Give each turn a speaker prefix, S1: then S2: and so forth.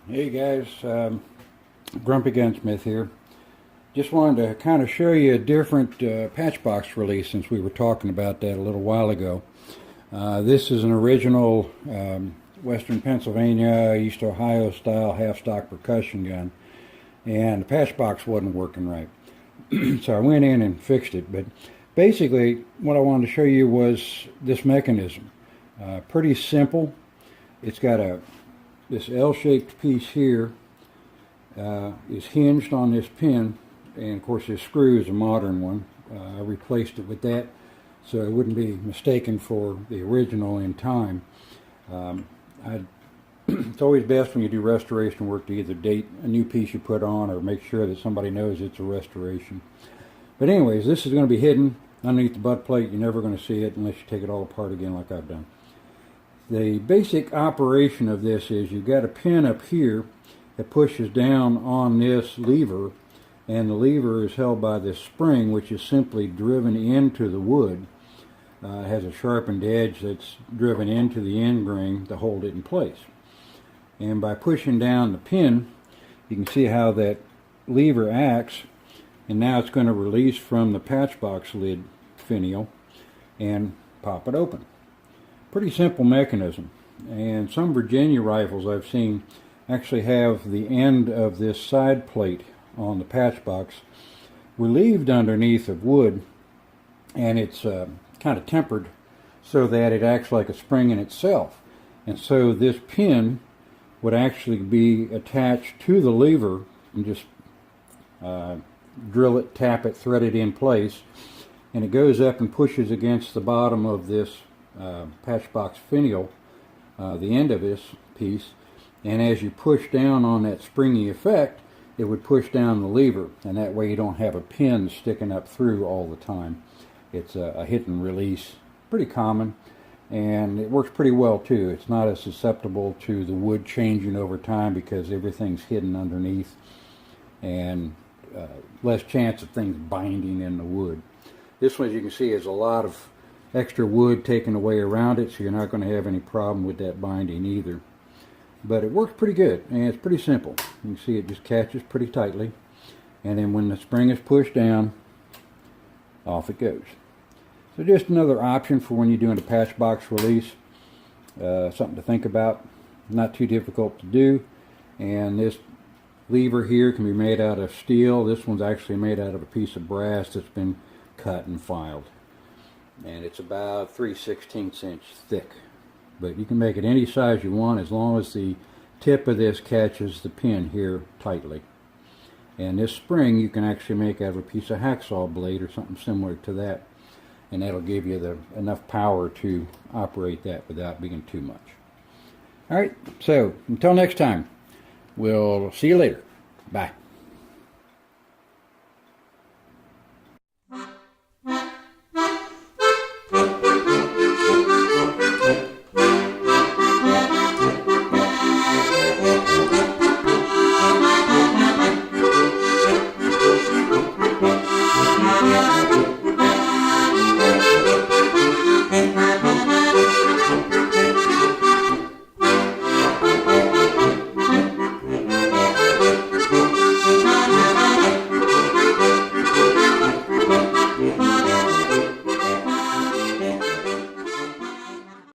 S1: Hey guys, Grumpy Gunsmith here. Just wanted to kind of show you a different Patchbox release, since we were talking about that a little while ago. This is an original Western Pennsylvania, East Ohio style half-stock percussion gun, and the Patchbox wasn't working right. So I went in and fixed it, but basically what I wanted to show you was this mechanism. Pretty simple. It's got this L-shaped piece here is hinged on this pin, and of course this screw is a modern one. I replaced it with that so it wouldn't be mistaken for the original in time. It's always best when you do restoration work to either date a new piece you put on or make sure that somebody knows it's a restoration. But anyways, this is going to be hidden underneath the butt plate. You're never going to see it unless you take it all apart again like I've done. The basic operation of this is you've got a pin up here that pushes down on this lever, and the lever is held by this spring, which is simply driven into the wood. It has a sharpened edge that's driven into the end ring to hold it in place. And by pushing down the pin, you can see how that lever acts, and now it's going to release from the Patchbox lid finial and pop it open. Pretty simple mechanism, and some Virginia rifles I've seen actually have the end of this side plate on the Patchbox relieved underneath of wood, and it's kind of tempered so that it acts like a spring in itself. And so this pin would actually be attached to the lever, and just drill it, tap it, thread it in place, and it goes up and pushes against the bottom of this Patchbox finial, the end of this piece, and as you push down on that springy effect, it would push down the lever, and that way you don't have a pin sticking up through all the time. It's a hit and release, pretty common, and it works pretty well too. It's not as susceptible to the wood changing over time because everything's hidden underneath, and less chance of things binding in the wood. This one, as you can see, has a lot of extra wood taken away around it, so you're not going to have any problem with that binding either. But it works pretty good, and it's pretty simple. You can see it just catches pretty tightly, and then when the spring is pushed down, off it goes. So just another option for when you're doing a Patchbox release. Something to think about. Not too difficult to do. And this lever here can be made out of steel. This one's actually made out of a piece of brass that's been cut and filed. And it's about 3/16 inch thick. But you can make it any size you want as long as the tip of this catches the pin here tightly. And this spring you can actually make out of a piece of hacksaw blade or something similar to that, and that'll give you enough power to operate that without being too much. Alright, so until next time, we'll see you later. Bye.